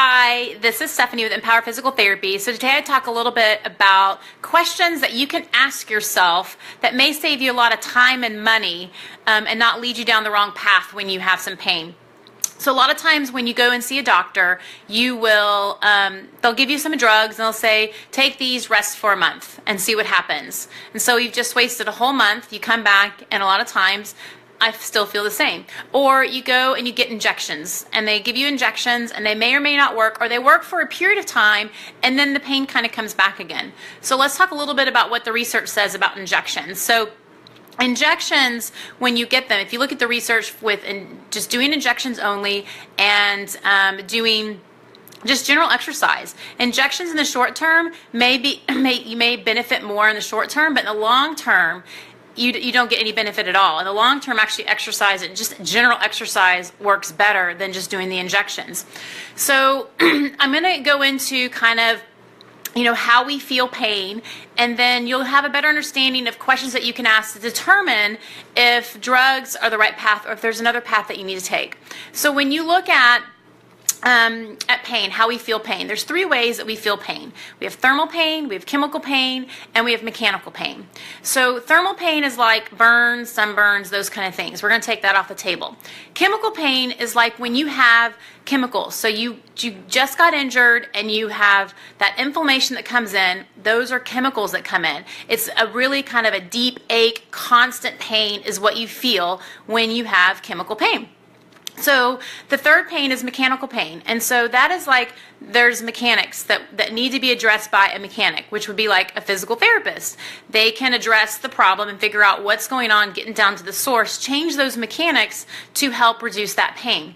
Hi, this is Stephanie with Empower Physical Therapy. So today I talk a little bit about questions that you can ask yourself that may save you a lot of time and money and not lead you down the wrong path when you have some pain. So a lot of times when you go and see a doctor, you will, they'll give you some drugs and they'll say, take these, rest for a month and see what happens. And so you've just wasted a whole month. You come back and a lot of times I still feel the same. Or you go and you get injections and they give you injections and they may or may not work, or they work for a period of time and then the pain kind of comes back again. So let's talk a little bit about what the research says about injections. So injections, when you get them, if you look at the research with just doing injections only and doing just general exercise, injections in the short term you may benefit more in the short term, but in the long term, you don't get any benefit at all. In the long term, actually exercise and just general exercise works better than just doing the injections. So I'm going to go into kind of how we feel pain, and then you'll have a better understanding of questions that you can ask to determine if drugs are the right path or if there's another path that you need to take. So when you look at pain, how we feel pain, there's three ways that we feel pain. We have thermal pain, we have chemical pain, and we have mechanical pain. So thermal pain is like burns, sunburns, those kind of things. We're going to take that off the table. Chemical pain is like when you have chemicals. So you just got injured and you have that inflammation that comes in. Those are chemicals that come in. It's a really kind of a deep ache, constant pain is what you feel when you have chemical pain. So the third pain is mechanical pain. And so that is like there's mechanics that need to be addressed by a mechanic, which would be like a physical therapist. They can address the problem and figure out what's going on, getting down to the source, change those mechanics to help reduce that pain.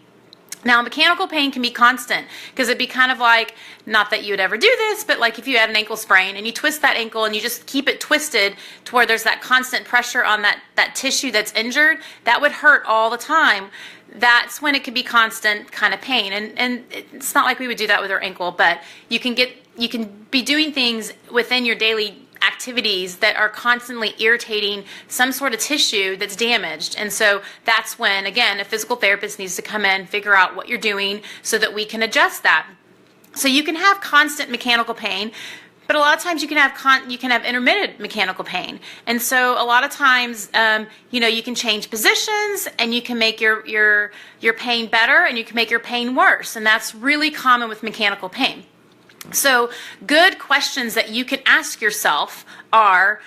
Now, mechanical pain can be constant because it'd be kind of like, not that you would ever do this, but like if you had an ankle sprain and you twist that ankle and you just keep it twisted to where there's that constant pressure on that tissue that's injured, that would hurt all the time. That's when it could be constant kind of pain. And it's not like we would do that with our ankle, but you can be doing things within your daily activities that are constantly irritating some sort of tissue that's damaged. And so that's when, again, a physical therapist needs to come in, figure out what you're doing so that we can adjust that. So you can have constant mechanical pain, but a lot of times you can have intermittent mechanical pain. And so a lot of times, you can change positions and you can make your pain better and you can make your pain worse. And that's really common with mechanical pain. So good questions that you can ask yourself are,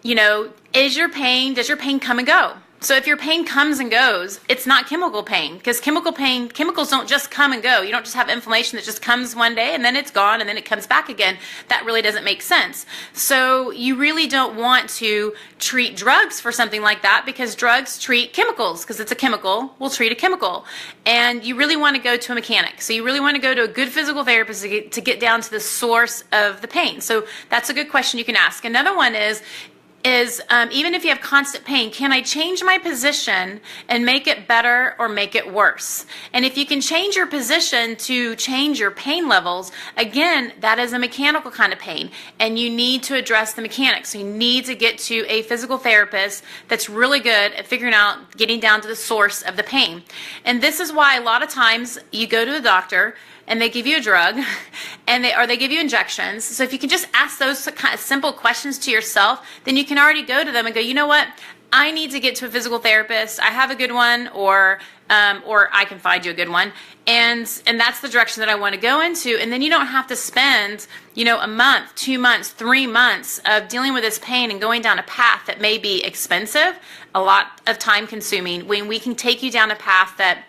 does your pain come and go? So if your pain comes and goes, it's not chemical pain, because chemicals don't just come and go. You don't just have inflammation that just comes one day and then it's gone and then it comes back again. That really doesn't make sense. So you really don't want to treat drugs for something like that, because drugs treat chemicals, because it's a chemical, will treat a chemical. And you really want to go to a mechanic. So you really want to go to a good physical therapist to get down to the source of the pain. So that's a good question you can ask. Another one is even if you have constant pain, can I change my position and make it better or make it worse? And if you can change your position to change your pain levels, again, that is a mechanical kind of pain, and you need to address the mechanics. So you need to get to a physical therapist that's really good at figuring out, getting down to the source of the pain. And this is why a lot of times you go to a doctor and they give you a drug, or they give you injections. So if you can just ask those kind of simple questions to yourself, then you can already go to them and go, you know what? I need to get to a physical therapist. I have a good one, or I can find you a good one, and that's the direction that I want to go into. And then you don't have to spend, a month, 2 months, 3 months of dealing with this pain and going down a path that may be expensive, a lot of time consuming, when we can take you down a path that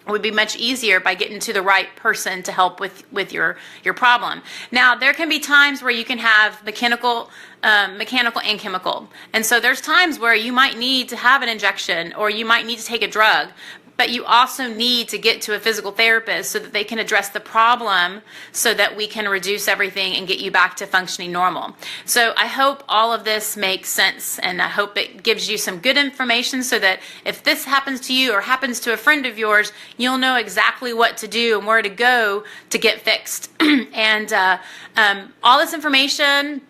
would be much easier by getting to the right person to help with your problem. Now, there can be times where you can have mechanical and chemical. And so there's times where you might need to have an injection or you might need to take a drug, but you also need to get to a physical therapist so that they can address the problem so that we can reduce everything and get you back to functioning normal. So I hope all of this makes sense, and I hope it gives you some good information so that if this happens to you or happens to a friend of yours, you'll know exactly what to do and where to go to get fixed. And all this information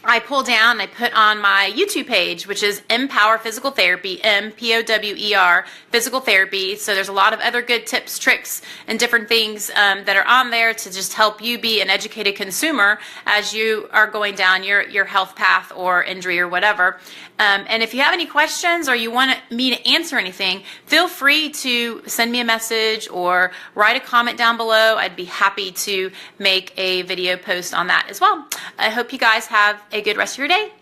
I pull down and I put on my YouTube page, which is Empower Physical Therapy, MPOWER Physical Therapy. So there's a lot of other good tips, tricks, and different things that are on there to just help you be an educated consumer as you are going down your health path or injury or whatever. And if you have any questions or you want me to answer anything, feel free to send me a message or write a comment down below. I'd be happy to make a video post on that as well. I hope you guys have a good rest of your day.